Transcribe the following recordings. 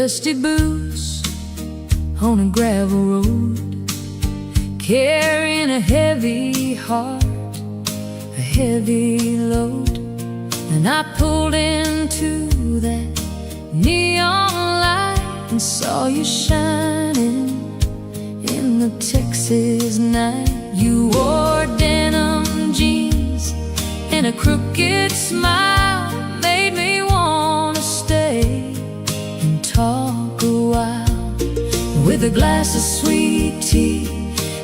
dusty boots on a gravel road, carrying a heavy heart, a heavy load. And I pulled into that neon light and saw you shining in the Texas night. You wore denim jeans and a crooked smile made me wanna stay and talk a while. With a glass of sweet tea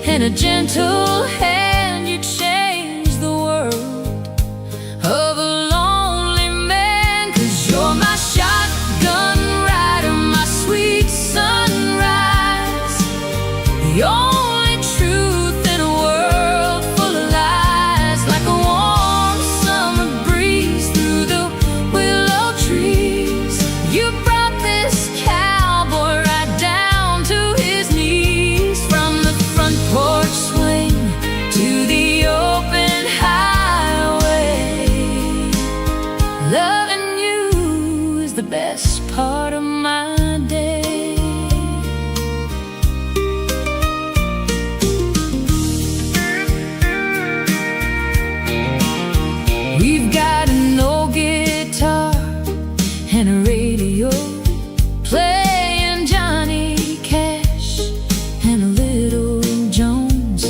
and a gentle hand, you changed the world of a lonely man. 'Cause you're my shotgun rider, my sweet sunrise, the only truth in a world full of lies. Like a warm summer breeze through the willow trees, you brought this cowboy right down to his knees. From the front porch swing to the open highway, loving you is the best part of my day. We've got an old guitar and a radio playing Johnny Cash and a little Jones.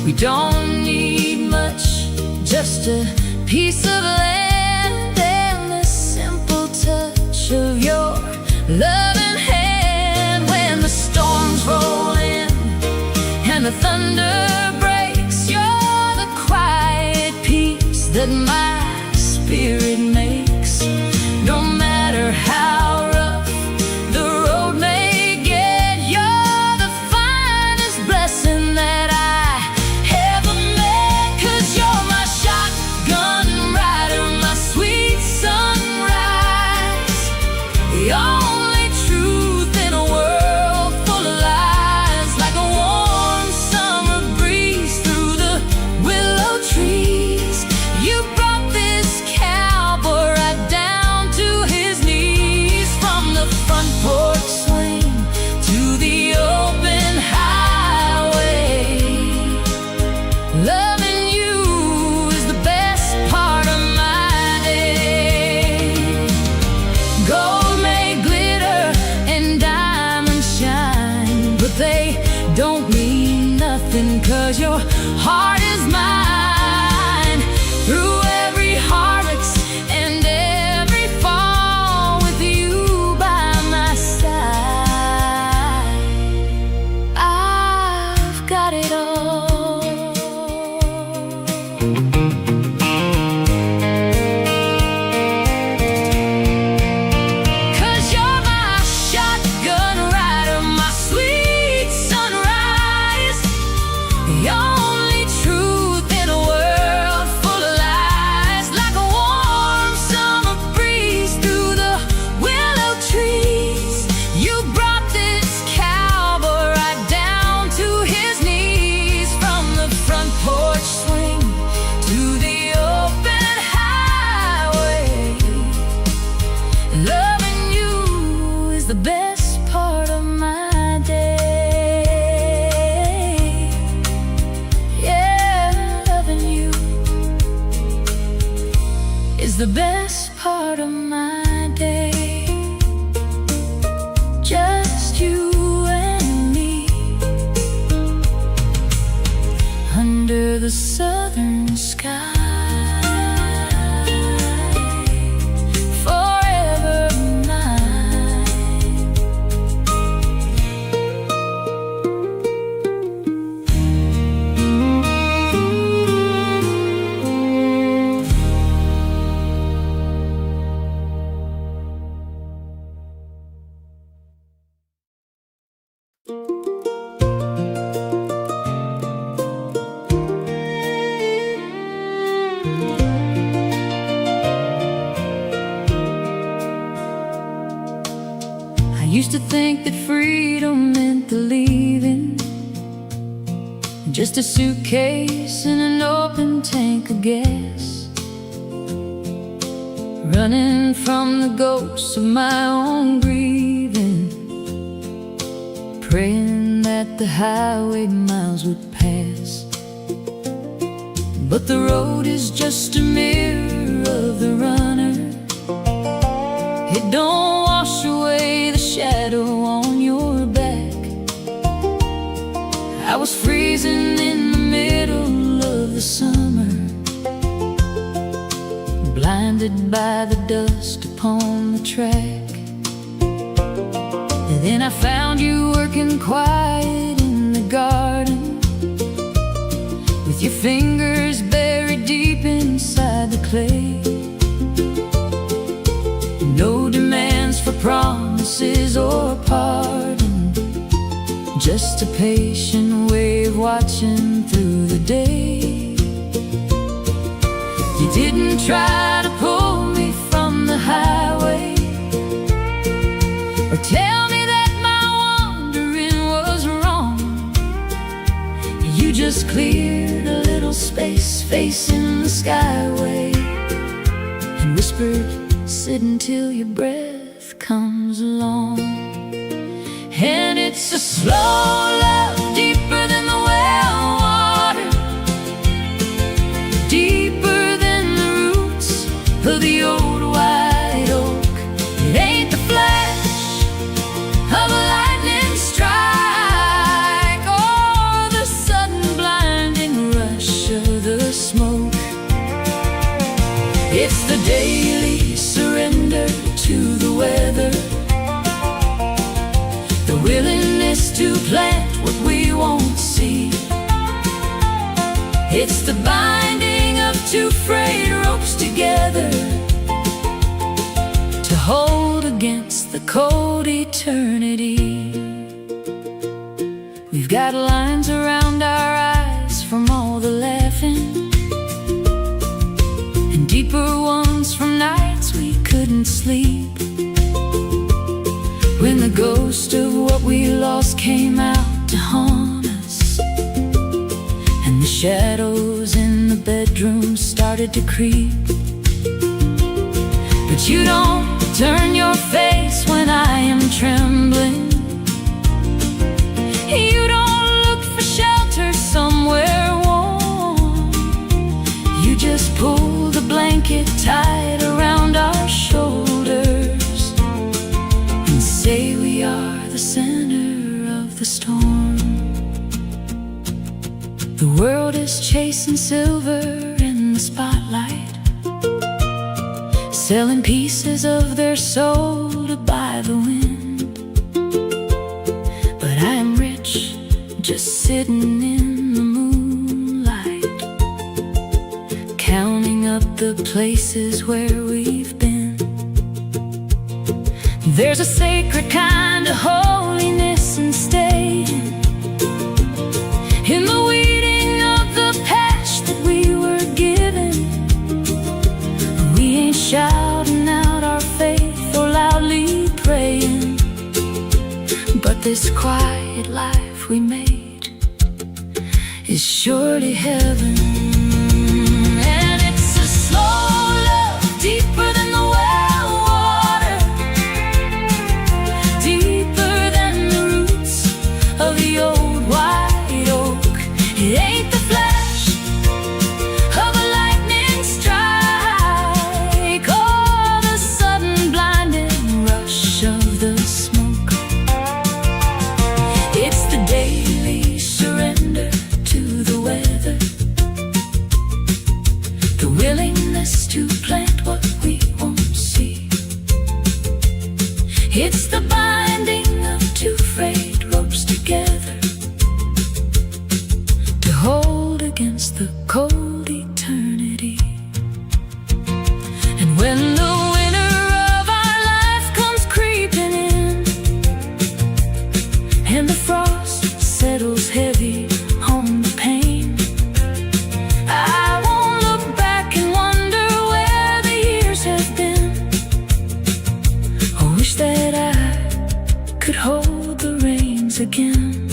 We don't need much, just a piece of land and the simple touch of your loving hand. When the storms roll in and the thunder breaks, you're the quiet peace that my spirit makes. No matter how rough the road may get, you're the finest blessing that I ever met. 'Cause you're my shotgun rider, my sweet sunrise, the only truth in a world full of lies. Like a warm summer breeze through the willow trees, you brought this cowboy right down to his knees. From the front porch swing to the open highway, loving you is the best part of my day. Gold may glitter and diamonds shine, but they don't mean nothing 'cause your heart is mine. Through every heartache and every fall, with you by my side, I've got it all. 'Cause you're my shotgun rider, my sweet sunrise, the only truth in a world full of lies. Like a warm summer breeze through the willow trees, you brought this cowboy right down to his knees. From the front porch swing to the open highway, loving you is the best part of my day. Yeah, loving you is the best part of my day. Just you and me under the southern sky, forever mine. I used to think that freedom meant the leaving, just a suitcase and an open tank of gas. running from the ghosts of my own grieving, praying that the highway miles would pass. But the road is just a mirror of the runner. It don't wash away the shadow on your back. I was freezing in the middle of the summer, blinded by the dust upon the track. And then I found you working quiet in the garden, with your fingers buried deep inside the clay. No demands for promises or pardon, just a patient way of watching through the day. You didn't try to pull me from the highway, or tell me that my wandering was wrong. You just cleared a little space facing the skyway, and whispered, sit until your breath comes along. And it's a slow love, deeper than the well water, deeper than the roots of the old white oak. It ain't the flash of a lightning strike, or the sudden blinding rush of the smoke. It's the daily surrender to the weather, the willingness to plant what we won't see. It's the binding of two frayed ropes together, to hold against the cold eternity. We've got lines around our eyes from all the laughing, and deeper ones from nights we couldn't sleep, when the ghost of what we lost came out to haunt us, and the shadows in the bedroom started to creep. But you don't turn your face when I am trembling. You don't look for shelter somewhere warm. You just pull the blanket tight around our shoulders, and say we are the center of the storm. The world is chasing silver in the spotlight, selling pieces of their soul to buy the wind. But I am rich, just sitting in the moonlight, counting up the places where we've been. There's a sacred kind of holiness in staying in the weeding of the patch that we were given. We ain't shouting out our faith or loudly praying, but this quiet life we made is surely heaven. And it's a slow love, deeper than the well water, deeper than the roots of the old white oak. It ain't the flash of a lightning strike, or the sudden blinding rush of the smoke. It's the daily surrender to the weather, the willingness to plant what we won't see. It's the binding of two frayed ropes together, to hold against the cold eternity. And when the winter of our life comes creeping in, and the frost settles heavy on the pain, I won't look back and wonder where the years have been. I wish that I could hold the reins again,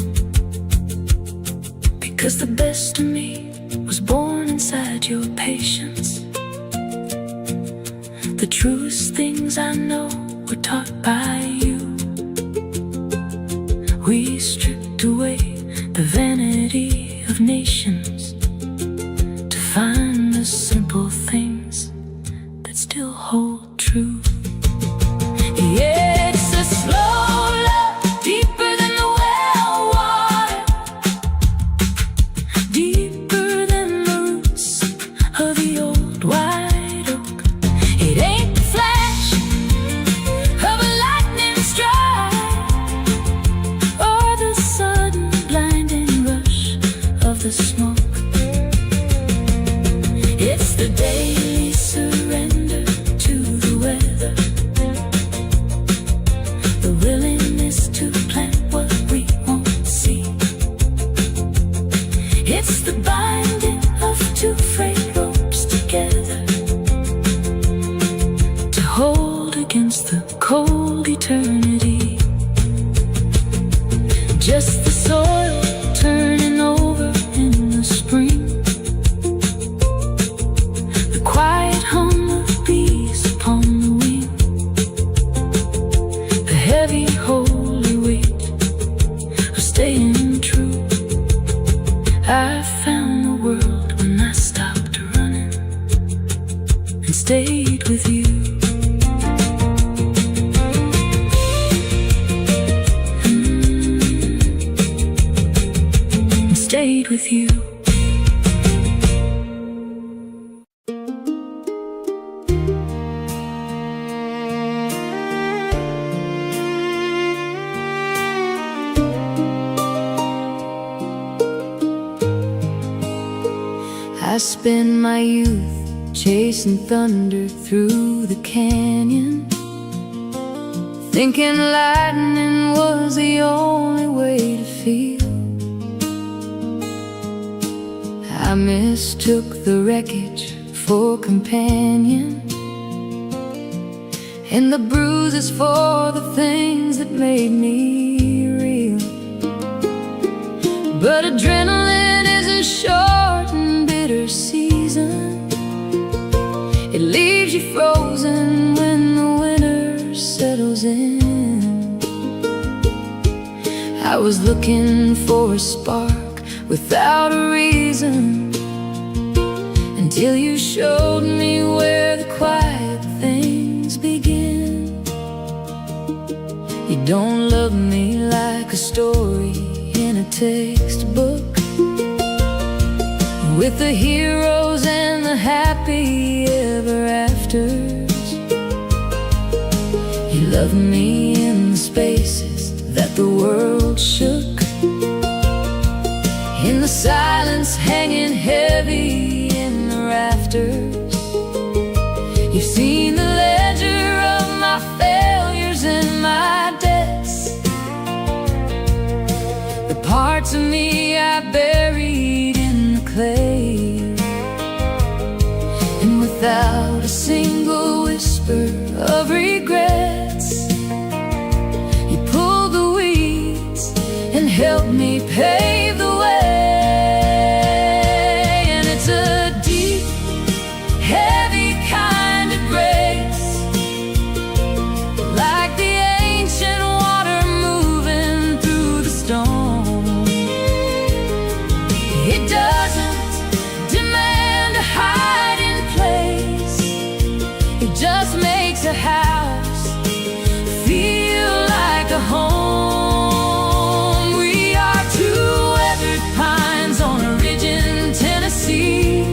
because the best of me was born inside your patience. The truest things I know were taught by you. We patience to find the simple things that still hold true. Yeah, it's a slow love, deeper than the well water, deeper than the roots of the old white oak. It ain't the flash of a lightning strike or the sudden blinding rush of the smoke. It's the daily surrender to the weather, the willingness to plant what we won't see. It's the binding of two frayed ropes together to hold against the cold eternity. Just the soil turning over in the spring, the quiet hum of bees upon the wing, the heavy holy weight of staying true. I found the world when I stopped running and stayed with you. And stayed with you. I spent my youth chasing thunder through the canyon, thinking lightning was the only way to feel. I mistook the wreckage for companion, and the bruises for the things that made me real. But adrenaline is a short and bitter season. It leaves you frozen when the winter settles in. I was looking for a spark without a reason, until you showed me where the quiet things begin. You don't love me like a story in a textbook, with the heroes and the happy ever afters. You love me in the spaces that the world shook, in the silence hanging heavy in the rafters. You've seen the ledger of my failures and my debts, the parts of me I buried in the clay. And without a single whisper of regrets, you pulled the weeds and helped me pave the way. And it's a deep, heavy kind of grace, like the ancient water moving through the stone. It doesn't demand a hiding place, it just makes a house feel like a home. We are two weathered pines on a ridge in Tennessee,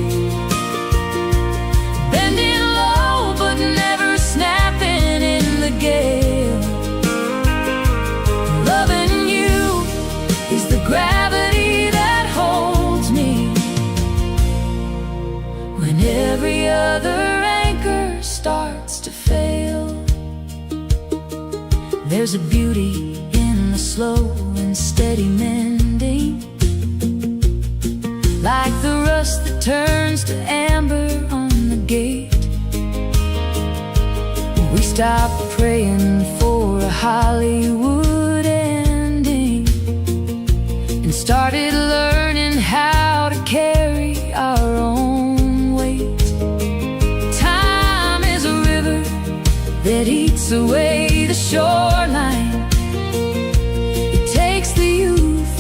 bending low but never snapping in the gale. Loving you is the gravity that holds me when every other anchor starts to fail. There's a beauty in the slow and steady mending, like the rust that turns to amber on the gate. We stopped praying for a Hollywood ending and started learning how to carry our own weight. Time is a river that eats away the shoreline. It takes the youth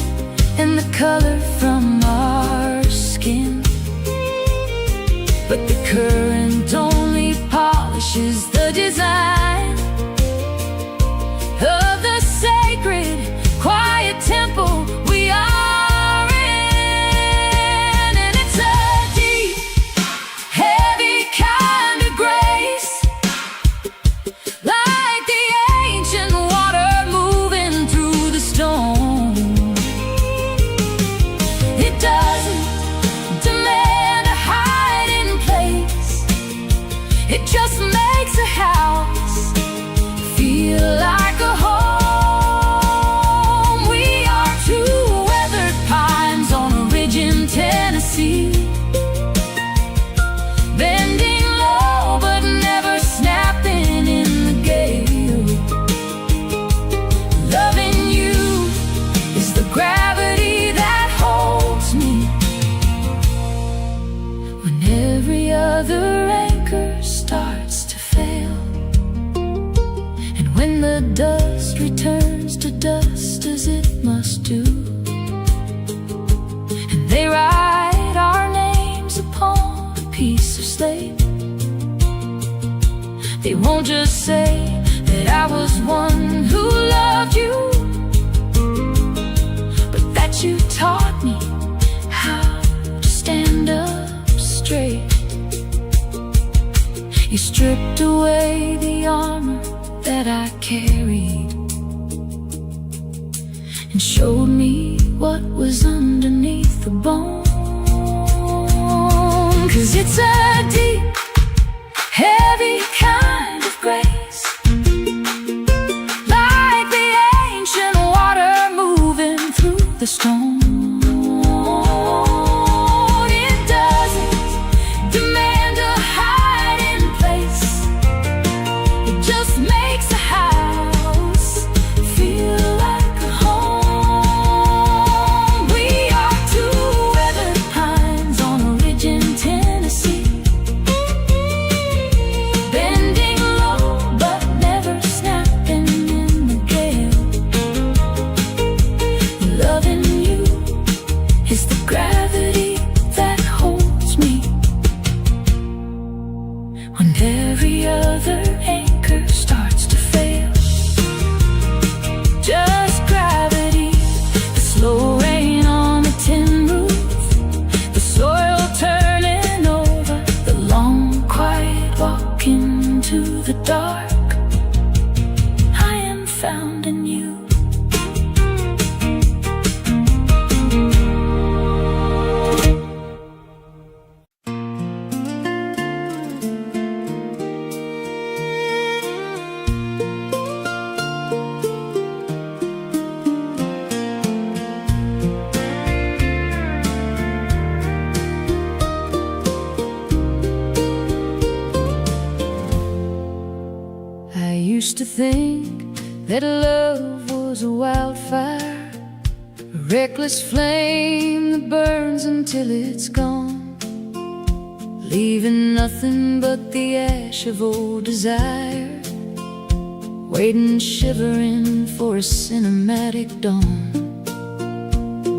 and the color from our but the current only polishes the design of the sacred, quiet temple we are in. And it's a deep, heavy kind of grace, like the ancient water moving through the stone. It doesn't demand a hiding place, it just makes a house feel like a home. We are two weathered pines on a ridge in Tennessee, bending low but never snapping in the gale. Loving you is the gravity that holds me when every other anchor starts to fail, and when the dust returns to dust as it must do, and they write our names upon a piece of slate. They won't just say that I was one who loved you, but that you taught me how to stand up straight. You stripped away the armor that I carried and showed me what was underneath the bone. 'Cause it's a deep, heavy kind of grace, like the ancient water moving through the stone. It doesn't demand a hiding place, it just makes a house feel like a home. We are two weathered pines on a ridge in Tennessee, bending low but never snapping in the gale. Loving you is the gravity that holds me when every other anchor starts to fail. Just gravity, the slow rain on the tin roof, the soil turning over, the long quiet walk into the dark. I am found in you. I used to think that love was a wildfire, a reckless flame that burns until it's gone, leaving nothing but the ash of old desire, waiting shivering for a cinematic dawn.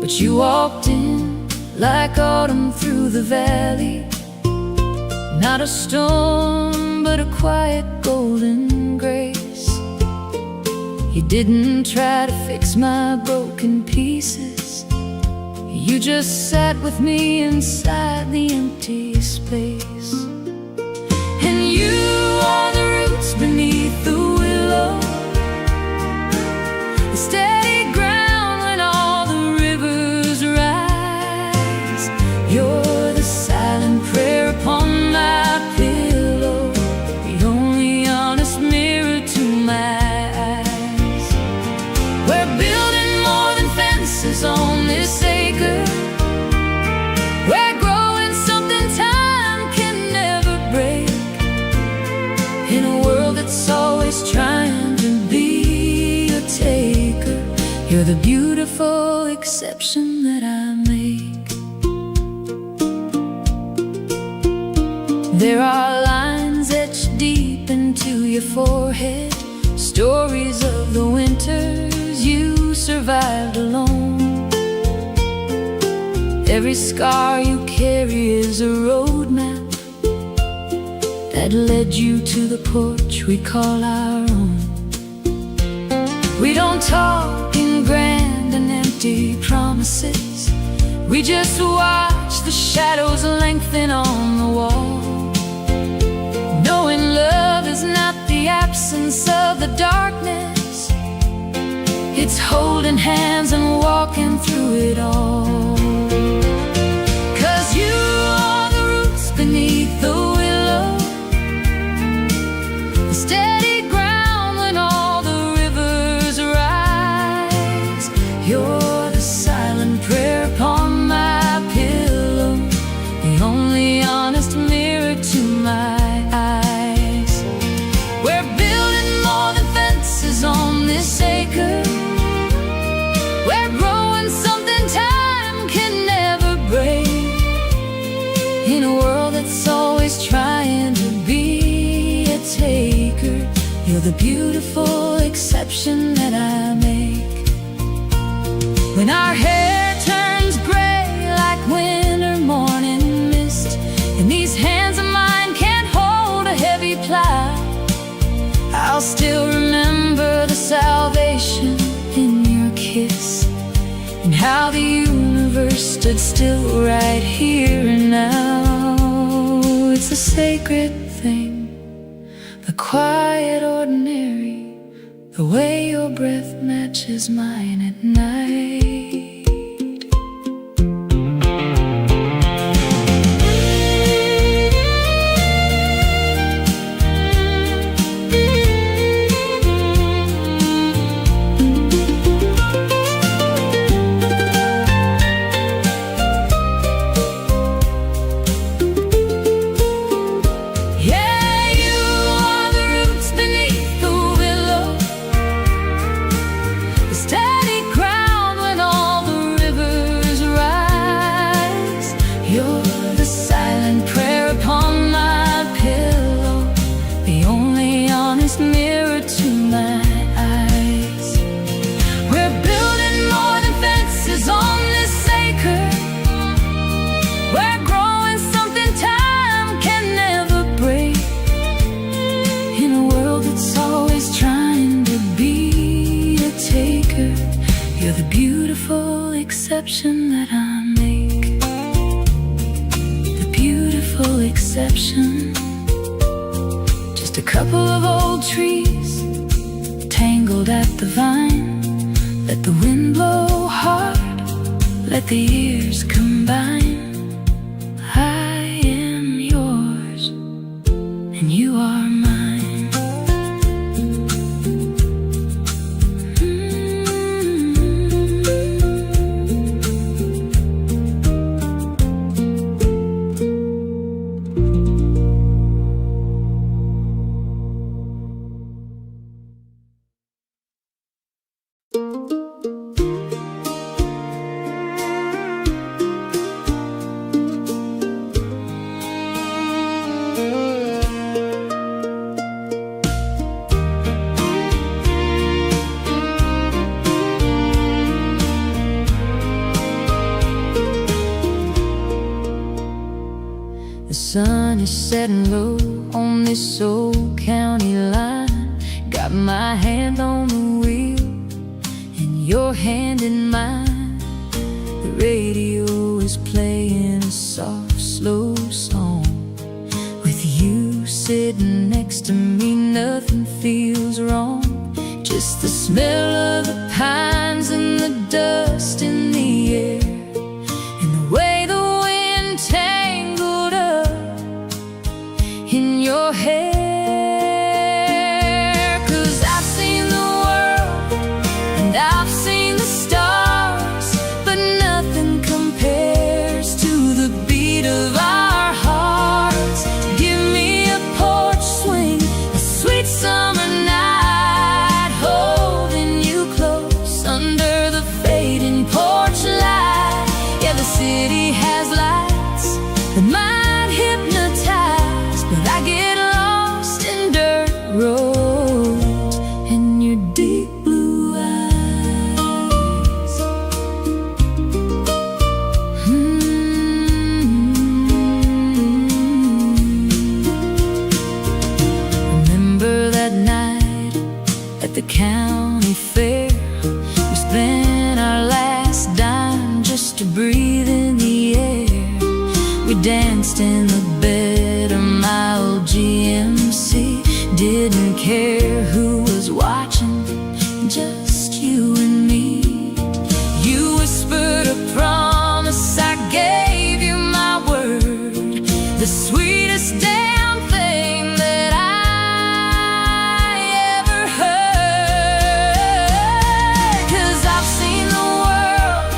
But you walked in like autumn through the valley, not a storm but a quiet golden grace. You didn't try to fix my broken pieces, you just sat with me inside the empty space. And you are the roots beneath the willow, the steady ground when all the rivers rise. You're the silent prayer upon my pillow, the only honest mirror to my eyes. We're building more than fences on this acre, we're growing something time can never break, in a world that's always trying to be a taker. You're the beautiful exception that I make. There are lines etched deep into your forehead, stories of the winters you survived alone. Every scar you carry is a roadmap that led you to the porch we call our own. We don't talk in grand and empty promises. We just watch the shadows lengthen on the wall, knowing love is not the absence of the darkness. It's holding hands and walking through it all. 'Cause you are the roots beneath the willow, the steady ground when all the rivers rise. You're the silent prayer upon my pillow, the only honest mirror to my eyes. We're building more than fences on this acre. We're growing something time can never break. In a world that's always trying to be a taker, you're the beautiful exception that I make. When our hair turns gray like winter morning mist, and these hands of mine can't hold a heavy plow, I'll still remember the salvation in your kiss, and how the universe stood still right here and now. It's a sacred thing, the quiet ordinary, the way your breath matches mine at night. You're the beautiful exception that I make, the beautiful exception. Just a couple of old trees tangled at the vine. Let the wind blow hard, let the years combine. I am yours and you are mine. The sun is setting low on this old county line. Got my hand on the wheel and your hand in mine. The radio is playing a soft, slow song. With you sitting next to me, nothing feels wrong. Just the smell of the pines and the dust in the air, and the way the wind tangled up in your hair. 'Cause I've seen the world and I've seen the stars, but nothing compares to the beat of our hearts. Give me a porch swing, a sweet summer night, holding you close under the fading porch light. Yeah, the city has lights that might hypnotize, but I get lost sweetest damn thing that I ever heard. 'Cause I've seen the world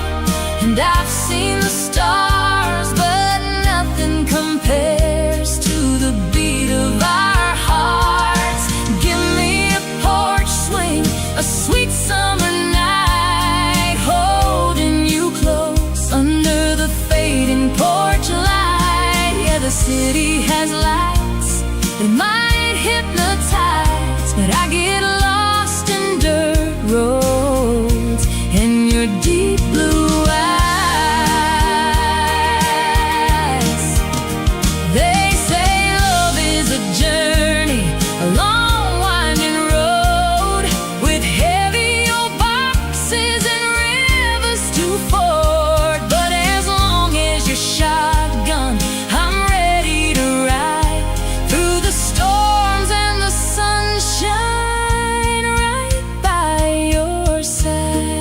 and I've seen the stars, but nothing compares to the beat of our hearts. Give me a porch swing, a sweet summer night, holding you close under the fading porch light. Yeah, the city has lights that might hypnotize, but I get lost in dirt roads and your deep blue eyes. They say love is a journey, a long winding road, with heavy old boxes and rivers to ford. But as long as you're shotgun, I'm ready to ride through the storms and the sunshine, right by your side.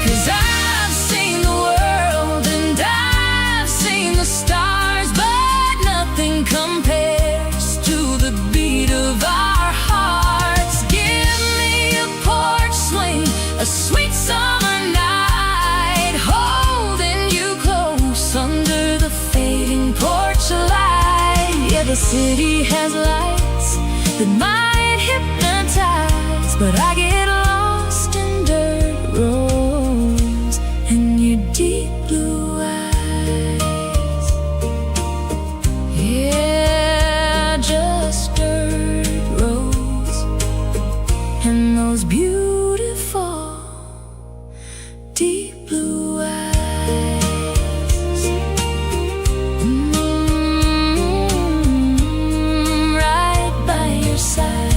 'Cause I've seen the world and I've seen the stars, but nothing compares to the beat of our hearts. Give me a porch swing, a sweet summer night, holding you close under the fading porch light. Yeah, the city has lights that might hypnotize, but I get lost in dirt roads and your deep blue eyes. Yeah, just dirt roads and those beautiful deep blue eyes. Right by your side.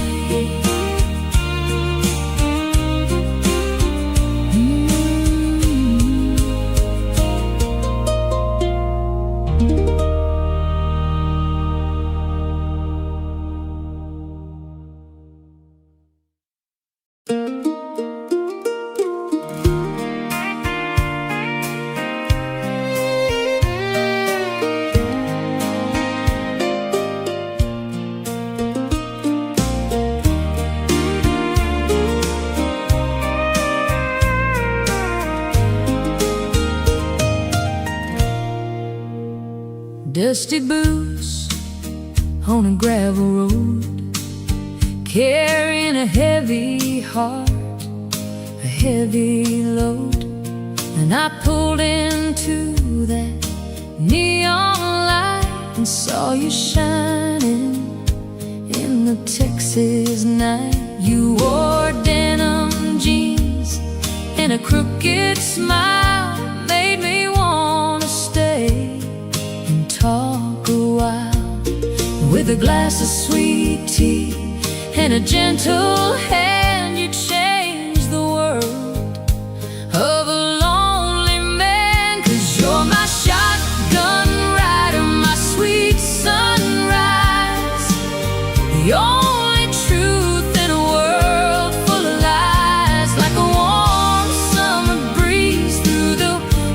Dusty boots on a gravel road, carrying a heavy heart, a heavy load. And I pulled into that neon light and saw you shining in the Texas night. You wore denim jeans and a crooked smile, made me wanna stay and talk a while. With a glass of sweet tea and a gentle hand, you changed the world of a lonely man. 'Cause you're my shotgun rider, my sweet sunrise, the only truth in a world full of lies. Like a warm summer breeze through the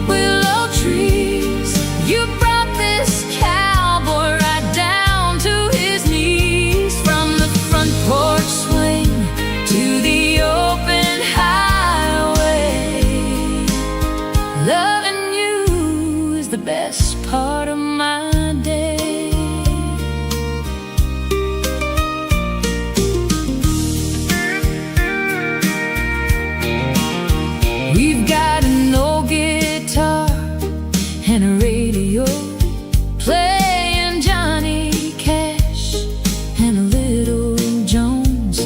willow trees, you brought this cowboy right down to his knees. From the front porch swing to the open highway, loving you is the best part of my day. We've got an old guitar and a radio, playing Johnny Cash and a little Jones.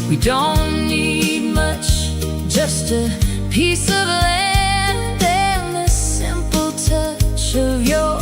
We don't need much, just a piece of land and the simple touch of your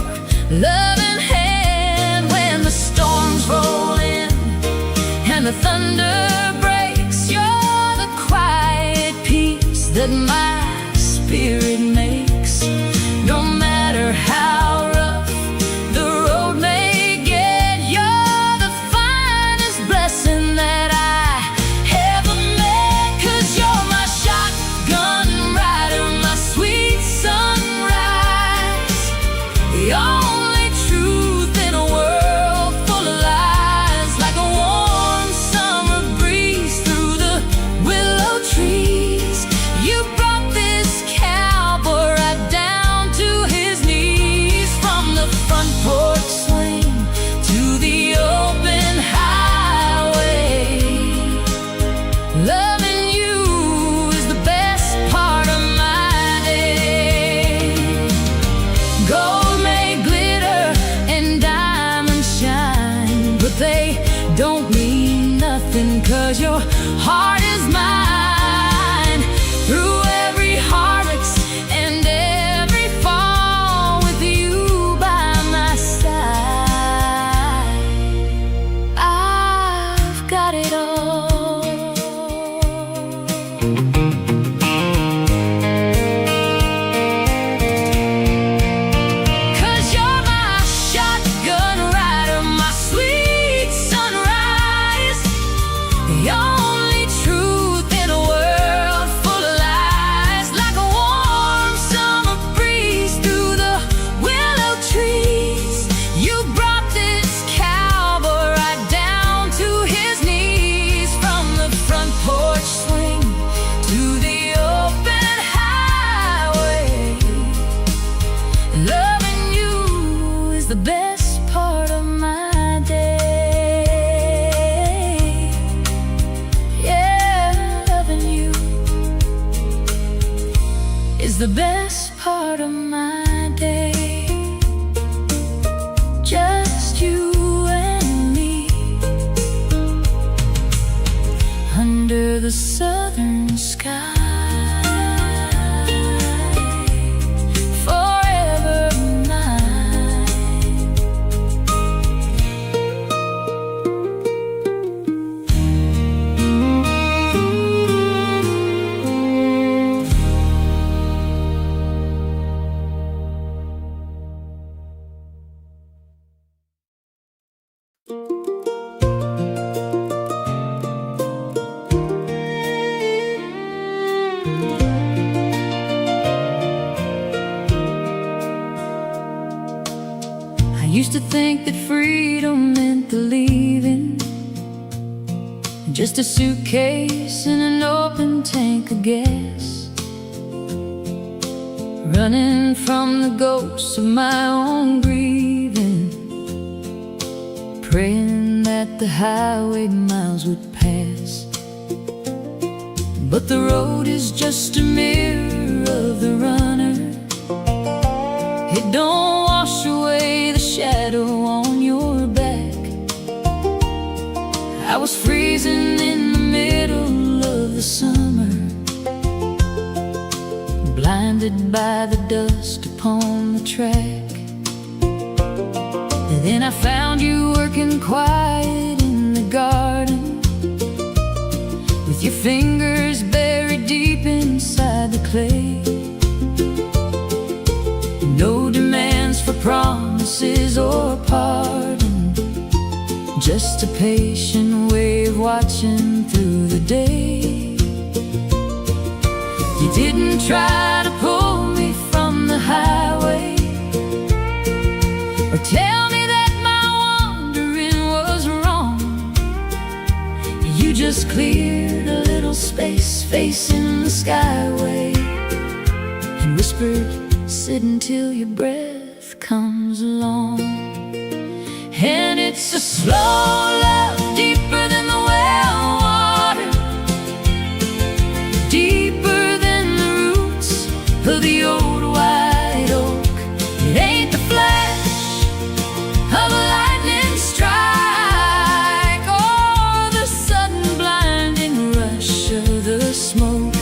'cause your heart is mine. Through every heartache and every fall, with you by my side, I've got it all. The best part of my day. Yeah, loving you is the best part of my day. Just you and me under the southern sky. I used to think that freedom meant the leaving, just a suitcase and an open tank of gas, running from the ghosts of my own grieving, praying that the highway miles would pass. But the road is just a mirror of the runner. It don't wash away the shadow on your back. I was freezing in the middle of the summer, blinded by the dust upon the track. And then I found you working quiet in the garden, with your fingers buried deep inside the clay. No demands for promises or pardon, just a patient way of watching through the day. You didn't try to pull me from the highway, or tell me that my wandering was wrong. You just cleared a little space facing the skyway, and whispered, sit until your breath comes along. And it's a slow love, deeper than the well water, deeper than the roots of the old white oak. It ain't the flash of a lightning strike, or the sudden blinding rush of the smoke.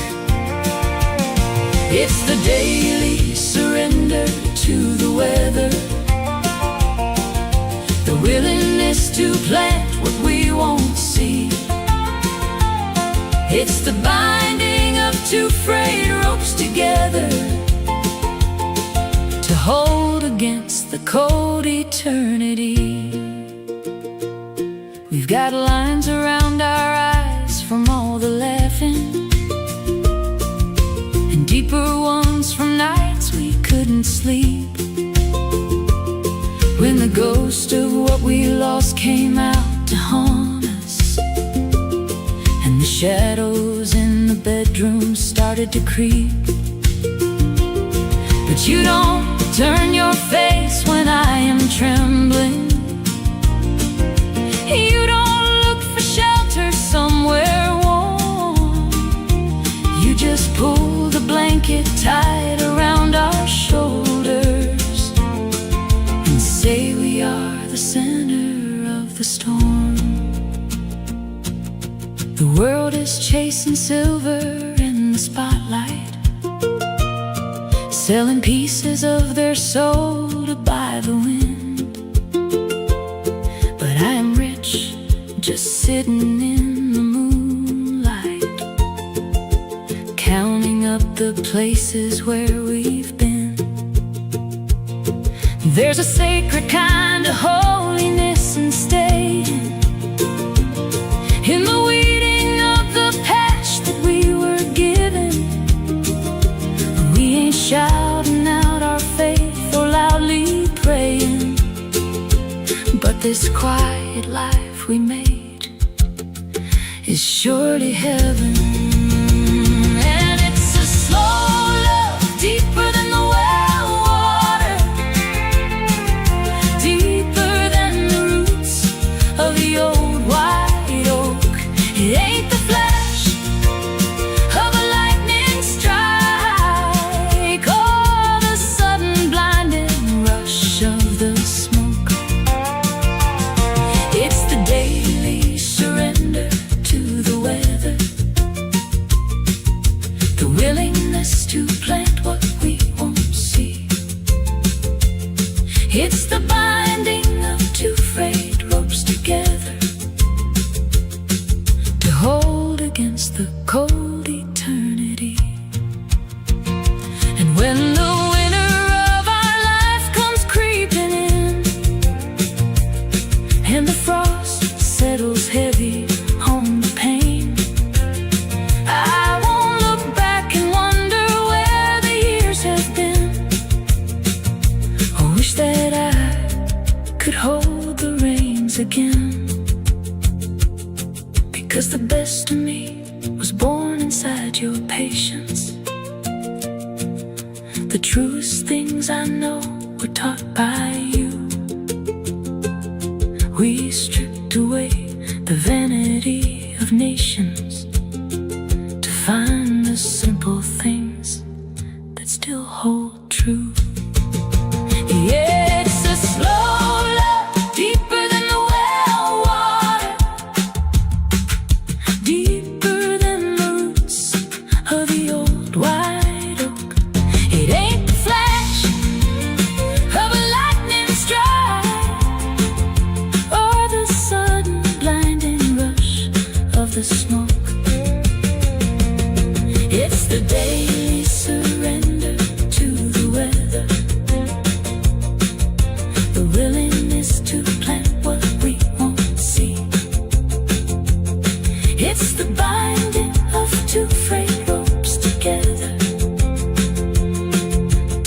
It's the daily surrender to the weather, the willingness to plant what we won't see. It's the binding of two frayed ropes together, to hold against the cold eternity. We've got lines around our eyes from all the laughing, and deeper ones from nights we couldn't sleep, when the ghost of what we lost came out to haunt us, and the shadows in the bedroom started to creep. But you don't turn your face when I am trembling. You don't look for shelter somewhere warm. You just pull the blanket tight around our shoulders, and say we are the center of the storm. The chasing silver in the spotlight, selling pieces of their soul to buy the wind. But I am rich, just sitting in the moonlight, counting up the places where we've been. There's a sacred kind of holiness in staying in the weeding of the patch that we were given. We ain't shouting out our faith or loudly praying, but this quiet life we made is surely heaven. And it's a slow love, deeper than the well water, deeper than the roots of the old white oak. It ain't the flash of a lightning strike or the sudden blinding rush of the smoke. It's the daily surrender to the weather, the willingness to plant what we won't see. It's the binding of two frayed ropes together to hold against the cold eternity. And when the winter of our life comes creeping in, and the frost settles heavy on the pain, I won't look back and wonder where the years have been. I wish that I could hold the reins again, because the best of me was born inside your patience. The truest things I know were taught by you. We stripped away the vanity of nations to find the simple things that still hold true. Yeah, it's a slow love, deeper than the well water, deeper than the roots of the old white oak. It ain't the flash of a lightning strike or the sudden blinding rush of the smoke. It's the daily surrender to the weather, the willingness to plant what we won't see. It's the binding of two frayed ropes together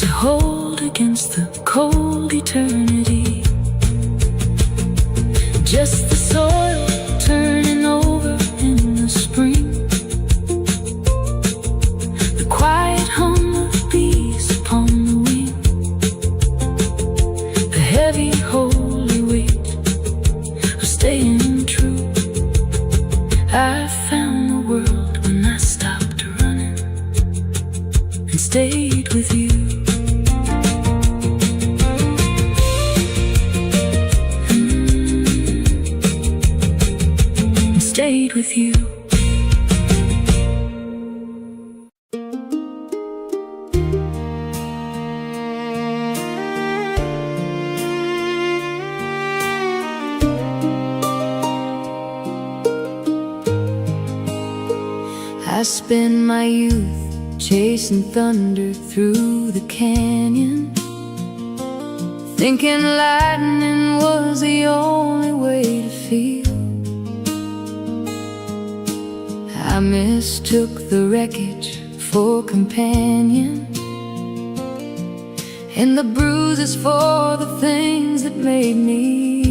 to hold against the cold eternity. Just the soil turning over in the spring, the quiet hum of bees upon the wing, the heavy holy weight of staying true. I found the world when I stopped running and stayed with you. And stayed with you. I spent my youth chasing thunder through the canyon, thinking lightning was the only way to feel. I mistook the wreckage for companion, and the bruises for the things that made me